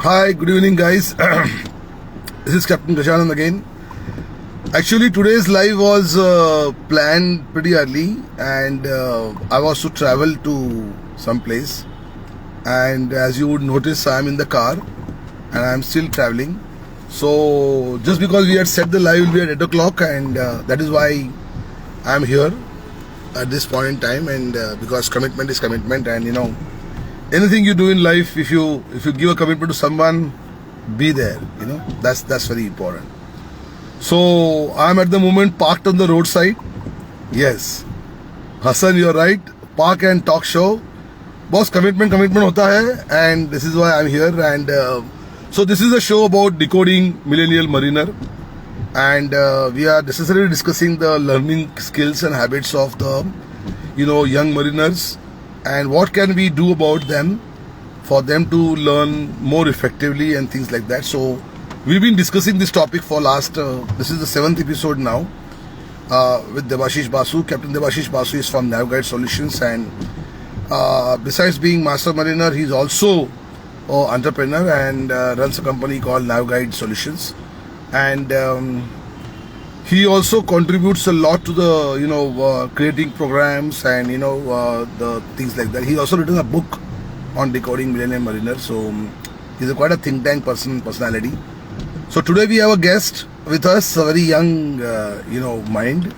Hi, good evening, guys. This is Captain Gashanan again. Actually, today's live was planned pretty early, and I was to travel to some place. And as you would notice, I'm in the car, and I'm still traveling. So just because we had set the live will be at 8 o'clock, and that is why I'm here at this point in time. And because commitment is commitment, and anything you do in life, if you give a commitment to someone, be there. That's very important. So I'm at the moment parked on the roadside. Yes, Hassan, you're right. Park and talk show. Boss, commitment hota hai, and this is why I'm here. And so this is a show about decoding millennial mariner, and we are necessarily discussing the learning skills and habits of the young mariners, and what can we do about them for them to learn more effectively and things like that. So we've been discussing this topic for last this is the 7th episode now, with Debashish Basu. Captain Debashish Basu is from NavGuide Solutions, and besides being master mariner, he's also an entrepreneur and runs a company called NavGuide Solutions. And he also contributes a lot to the creating programs and the things like that. He's also written a book on decoding millennial mariner. So he's quite a think tank personality. So today we have a guest with us, a very young mind,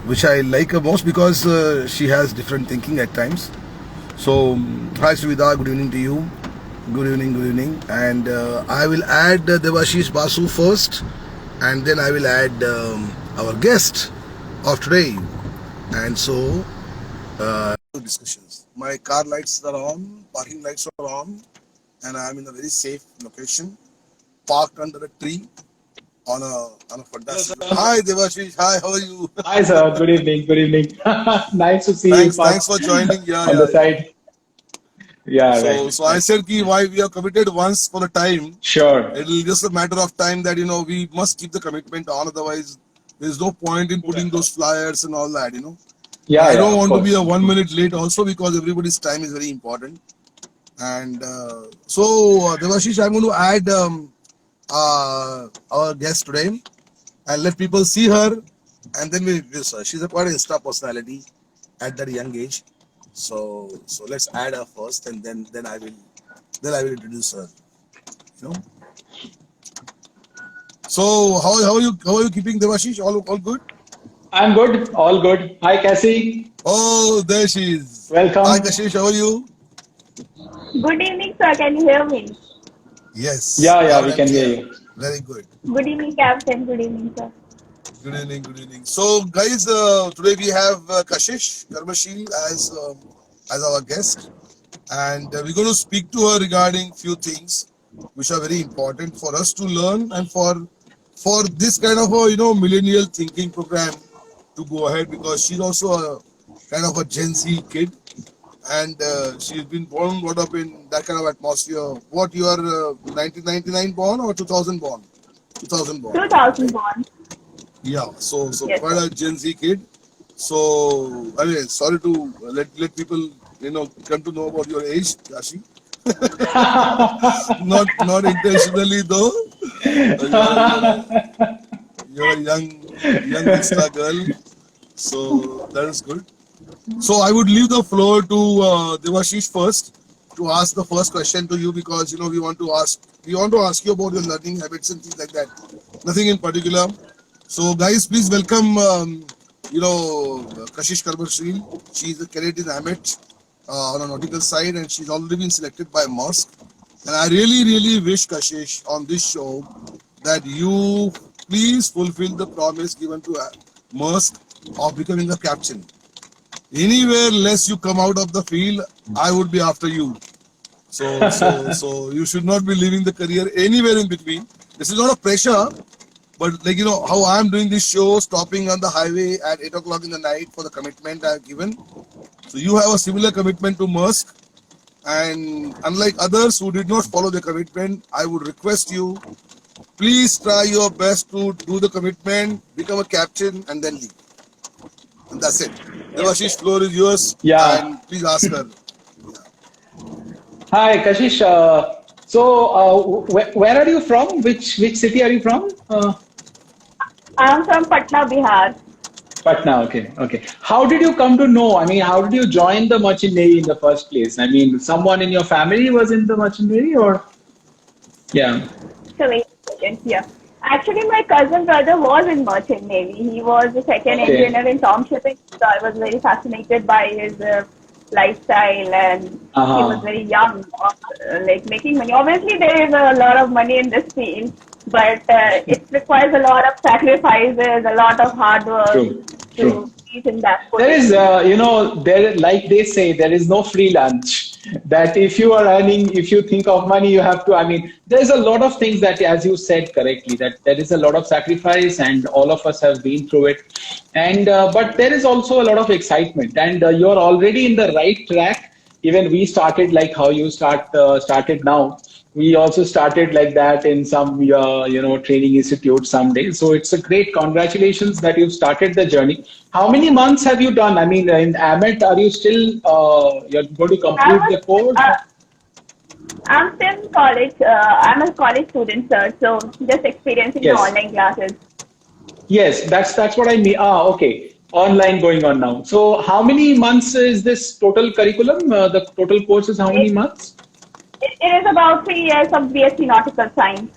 which I like most because she has different thinking at times. So hi Suvida, good evening to you. Good evening. And I will add Debashish Basu first, and then I will add our guest of today. And so discussions. My car lights are on, parking lights are on, and I am in a very safe location, parked under a tree on a fantastic. Hi Devashish, hi, how are you? Hi, sir. Good evening. Good evening. Nice to see you Thanks for joining. on the Yeah. side. Yeah, right. So I Right. said ki why we are committed once for a time. Sure. It'll just a matter of time that we must keep the commitment on. Otherwise, there's no point in putting those flyers and all that. Yeah, I yeah, don't of want to be course. a 1 minute late also, because everybody's time is very important. And so, Devashish, I'm going to add our guest today and let people see her, and then we introduce her. She's a quite an Insta personality at that young age. So let's add her first, and then I will introduce her. You know. So how are you keeping, Devashish? All good? I'm good. All good. Hi, Cassie. Oh, there she is. Hi, Welcome. Kashish. How are you? Good evening, sir. Can you hear me? Yes, Yeah, yeah, loud we and can hear clear. you. Very good. Good evening, Captain. Good evening, sir. Good evening. Good evening. So, guys, today we have Kashish Karmashil as our guest, and we're going to speak to her regarding few things which are very important for us to learn, and for this kind of a millennial thinking program to go ahead, because she's also a kind of a Gen Z kid, and she's been born brought up in that kind of atmosphere. What, you are 1999 born or 2000 born? 2000 born, 2001. yeah. So Yes, quite sir. a Gen Z kid. So anyway, sorry to let people come to know about your age, Rashi. Not intentionally though. You're a young Insta girl. So that is good. So I would leave the floor to Devashish first to ask the first question to you, because we want to ask you about your learning habits and things like that. Nothing in particular. So guys, please welcome Kashish Karbarshil. She's a cadet in Amet on a nautical side, and she's already been selected by Maersk. And I really wish, Kashish, on this show that you please fulfill the promise given to Maersk of becoming a captain. Anywhere less you come out of the field, I would be after you. So you should not be leaving the career anywhere in between. This is not a pressure, but how I'm doing this show, stopping on the highway at 8 o'clock in the night for the commitment I've given. So you have a similar commitment to Maersk, and unlike others who did not follow the commitment, I would request you, please try your best to do the commitment, become a captain, and then leave. And that's it. Yes, Devashish, yes. floor is yours, Yeah. and please ask her. Hi, Kashish. So, where are you from? Which city are you from? I'm from Patna, Bihar. Patna. Okay, okay. How did you come to know? I mean, how did you join the Merchant Navy in the first place? I mean, someone in your family was in the Merchant Navy, or yeah. So wait a second here. Actually, my cousin brother was in Merchant Navy. He was the second Okay. engineer in Tom Shipping. So I was very fascinated by his lifestyle, and he was Uh-huh. very young, like making money. Obviously, there is a lot of money in this field, but it requires a lot of sacrifices, a lot of hard work True. True. to reach in that There is, position. there, like they say, there is no free lunch. That if you are earning, if you think of money, you have to. I mean, there's a lot of things that, as you said correctly, that there is a lot of sacrifice, and all of us have been through it. And but there is also a lot of excitement, and you're already in the right track. Even we started like how you started now. We also started like that in some training institute someday. So it's a great congratulations that you've started the journey. How many months have you done? I mean, in Amet, are you still you're going to I complete was, the course? I'm still in college. I'm a college student, sir. So just experiencing the Yes, online classes. yes, that's what I mean. Okay, online going on now. So how many months is this total curriculum? The total course is how many It, months? it is about 3 years of BSc Nautical Science.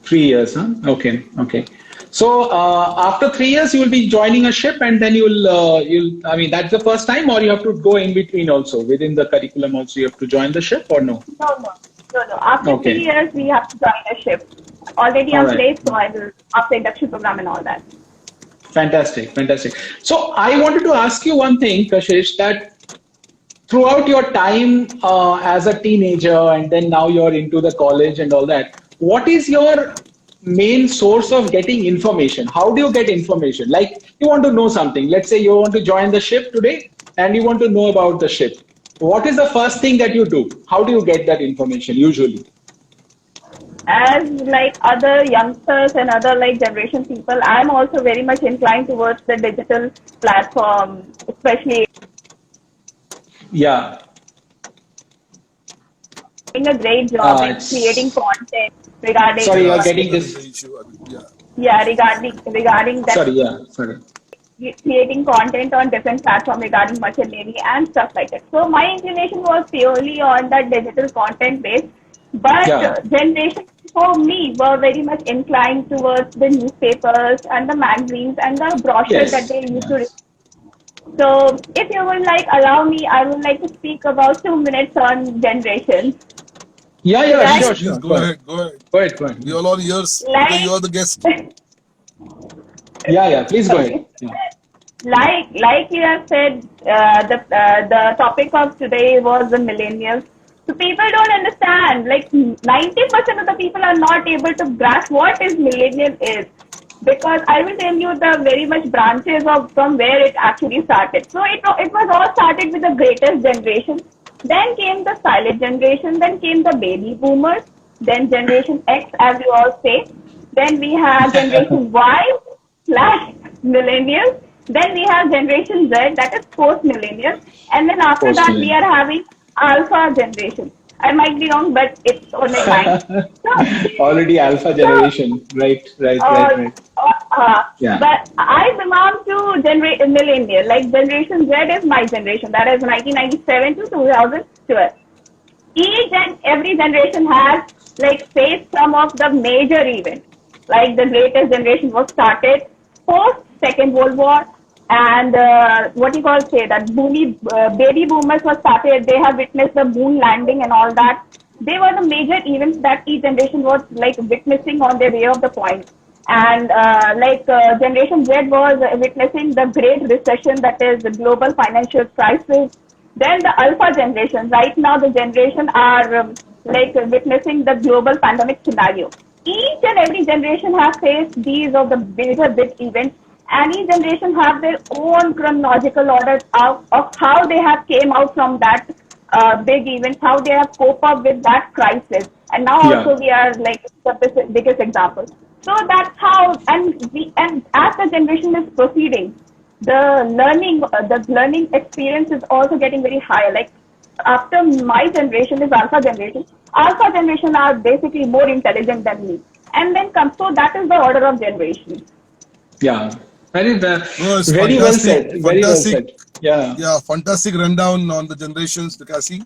3 years, huh? Okay, okay. So after 3 years, you will be joining a ship, and then you'll. I mean, that's the first time, or you have to go in between also within the curriculum. Also, you have to join the ship, or no? No, no, no, no. After three Okay, years, we have to join a ship. Already all I'm right. placed, so I will after induction program and all that. Fantastic, fantastic. So I wanted to ask you one thing, Kashish, that throughout your time as a teenager, and then now you're into the college and all that, what is your main source of getting information? How do you get information? Like, you want to know something, let's say you want to join the ship today and you want to know about the ship. What is the first thing that you do? How do you get that information usually? As like other youngsters and other like generation people, I'm also very much inclined towards the digital platform, especially Yeah, doing a great job in creating it's content regarding sorry, you're Yeah, getting signal is the this. issue. Yeah. regarding that, Sorry, yeah, sorry. creating content on different platforms regarding merchant navy and stuff like that. So my inclination was purely on that digital content base, but Yeah, generation for me were very much inclined towards the newspapers and the magazines and the brochures that yes, they used to. yes. So if you would like allow me, I would like to speak about 2 minutes on generations. Yeah, yeah, Please, Like, sure, please sure. go Go ahead. ahead. Go ahead. Go ahead, go ahead. We all ears because you like are the guest. Yeah, yeah, please go ahead. okay. Yeah. Like you have said, the topic of today was the millennials. So people don't understand. Like 90% of the people are not able to grasp what is millennial is, because I will tell you the very much branches of from where it actually started. So it was all started with the greatest generation. Then came the silent generation. Then came the baby boomers. Then generation X, as you all say. Then we have generation Y slash millennials. Then we have generation Z, that is post millennial. And then after Post that, we are millennial. having alpha generation. I might be wrong, but it's only mine. So, Already alpha so generation. Right, right, right, uh, right. Yeah. but I belong to millennial. Like generation Z is my generation. That is 1997 to 2012. Each and every generation has like faced some of the major events. Like the greatest generation was started post Second World War, and what you call say that baby boomers was started. They have witnessed the moon landing and all that. They were the major events that each generation was like witnessing on their way of the point. And Generation Z was witnessing the Great Recession, that is the global financial crisis. Then the alpha generation, right now the generation are witnessing the global pandemic scenario. Each and every generation has faced these of the major big events, and each generation have their own chronological order of how they have came out from that big events, how they have cope up with that crisis. And now Yeah. also we are like the biggest example. So that's how, and as the generation is proceeding, the learning experience is also getting very high. Like after my generation is alpha generation, Alpha generation are basically more intelligent than me. And then comes, so that is the order of generation. Yeah. Very well, No, it's very well fantastic, said. Very well fantastic. said. Yeah. Yeah, fantastic rundown on the generations, Cassie.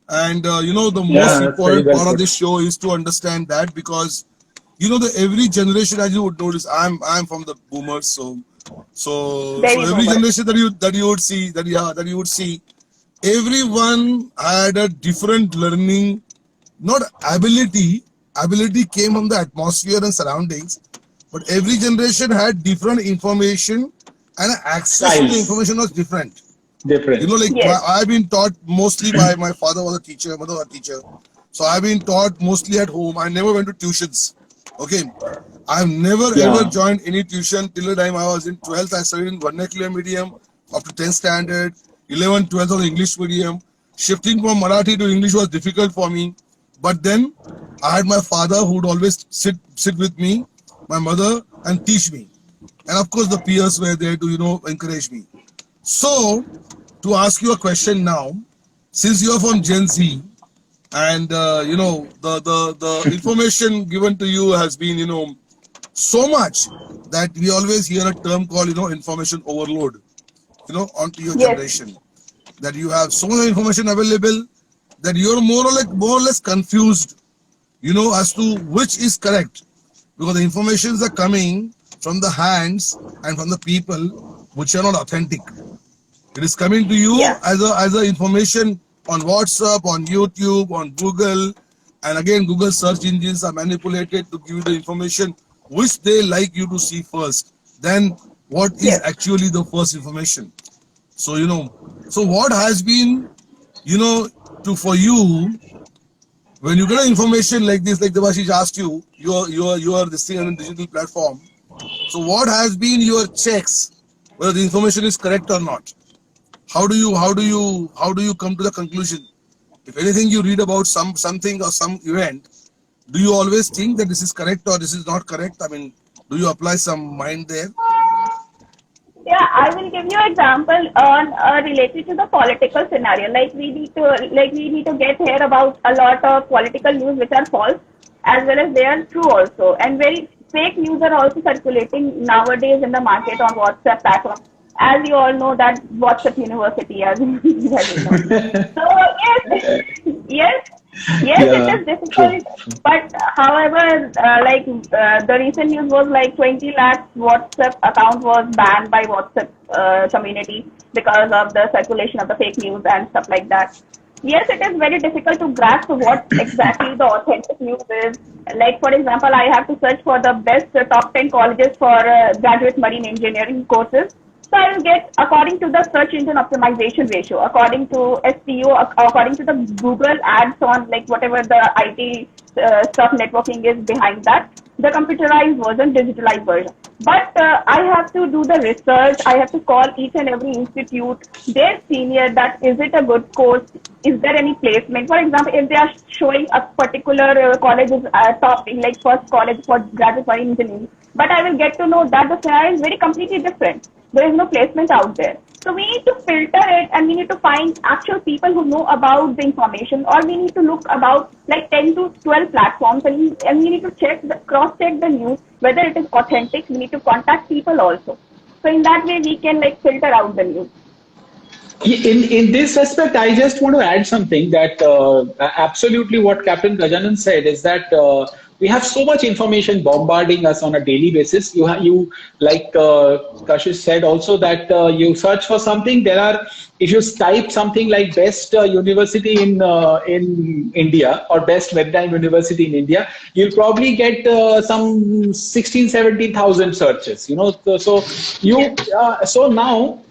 And the most Yeah, that's very important well part of put. this show is to understand that, because the every generation, as you would notice, I'm from the boomers, so Baby every boomers. generation that you would see, everyone had a different learning, not ability came from the atmosphere and surroundings, but every generation had different information, and access to the Styles. information was different. Different. Like Yes. I've been taught mostly by my father was a teacher, mother was a teacher. So I've been taught mostly at home. I never went to tuitions. Okay. I've never ever Yeah. joined any tuition till the time I was in 12th. I studied in vernacular medium up to 10th standard. 11th, 12th was English medium. Shifting from Marathi to English was difficult for me. But then I had my father who would always sit with me, my mother, and teach me. And of course the peers were there to, encourage me. So, to ask you a question now, since you are from Gen Z, and the information given to you has been so much that we always hear a term called information overload, onto your Yes. generation, that you have so much information available that you're more or less confused, as to which is correct, because the informations are coming from the hands and from the people which are not authentic. It is coming to you Yeah. as a information on WhatsApp, on YouTube, on Google, and again Google search engines are manipulated to give you the information which they like you to see first. Then what is Yes. actually the first information? So so what has been to for you when you get an information like this, like Devashish asked you, you are this thing on a digital platform. So what has been your checks whether the information is correct or not? How do you come to the conclusion? If anything you read about something or some event, do you always think that this is correct or this is not correct? I mean, do you apply some mind there? Yeah, I will give you example on related to the political scenario. Like we need to get here about a lot of political news which are false as well as they are true also. And very fake news are also circulating nowadays in the market on WhatsApp platform. As you all know that WhatsApp University, as you know. So yes, yes, yes, it Yeah. is True. difficult. But however, the recent news was like 20 lakhs WhatsApp account was banned by WhatsApp community because of the circulation of the fake news and stuff like that. Yes, it is very difficult to grasp what exactly the authentic news is. Like for example, I have to search for the best top 10 colleges for graduate marine engineering courses. So I will get according to the search engine optimization ratio, according to SEO, according to the Google ads on like whatever the IT stuff networking is behind that, the computerized version, digitalized version. But I have to do the research. I have to call each and every institute, their senior, that is it a good course? Is there any placement? For example, if they are showing a particular college is top, like first college for graduate marine engineering, but I will get to know that the scenario is very completely different. There is no placement out there. So we need to filter it and we need to find actual people who know about the information, or we need to look about like 10 to 12 platforms and we need to cross-check the news, whether it is authentic. We need to contact people also. So in that way we can like filter out the news. In this respect, I just want to add something that absolutely what Captain Gajanan said is that we have so much information bombarding us on a daily basis. You like Kashish said also that you search for something. If you type something like best university in India or best maritime university in India, you'll probably get some 16-17,000 searches. So now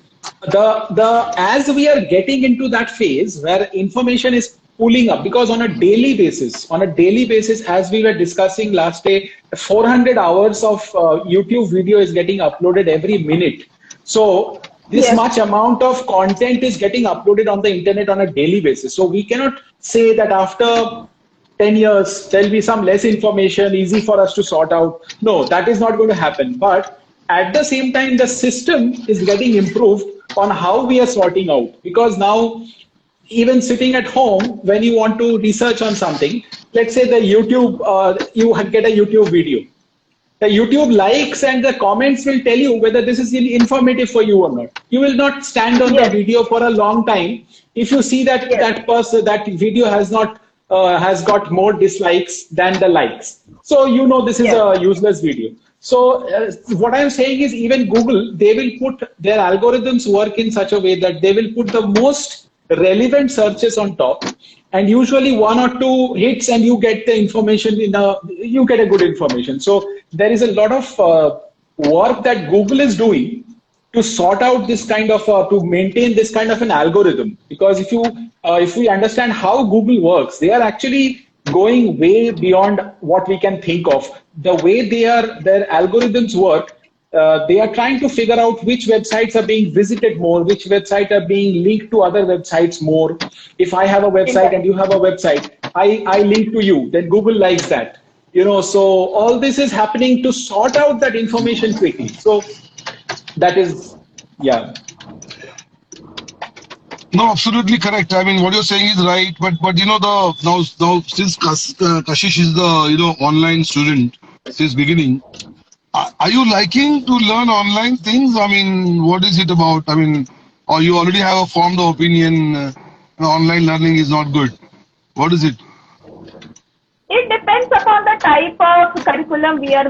the as we are getting into that phase where information is pulling up, because on a daily basis, as we were discussing last day, 400 hours of YouTube video is getting uploaded every minute. So this Yes. much amount of content is getting uploaded on the internet on a daily basis. So we cannot say that after 10 years there'll be some less information easy for us to sort out. No, that is not going to happen. But at the same time, the system is getting improved on how we are sorting out, because now even sitting at home, when you want to research on something, let's say the YouTube, you get a YouTube video. The YouTube likes and the comments will tell you whether this is informative for you or not. You will not stand on Yes. the video for a long time if you see that that video has got more dislikes than the likes. So you know this is a useless video. So what I'm saying is, even Google, they will put their algorithms work in such a way that they will put the most relevant searches on top, and usually one or two hits and you get the information you get a good information. So there is a lot of work that Google is doing to sort out this kind of to maintain this kind of an algorithm, because if we understand how Google works, they are actually going way beyond what we can think of. The way their algorithms work, they are trying to figure out which websites are being visited more, which websites are being linked to other websites more. If I have a website and you have a website, I link to you, then Google likes that. So all this is happening to sort out that information quickly. So that is, yeah. No, absolutely correct. I mean, what you're saying is right, but now since Kashish is the online student since beginning, are you liking to learn online things? I mean, what is it about? I mean, or you already have a formed opinion online learning is not good. What is it? It depends upon the type of curriculum we are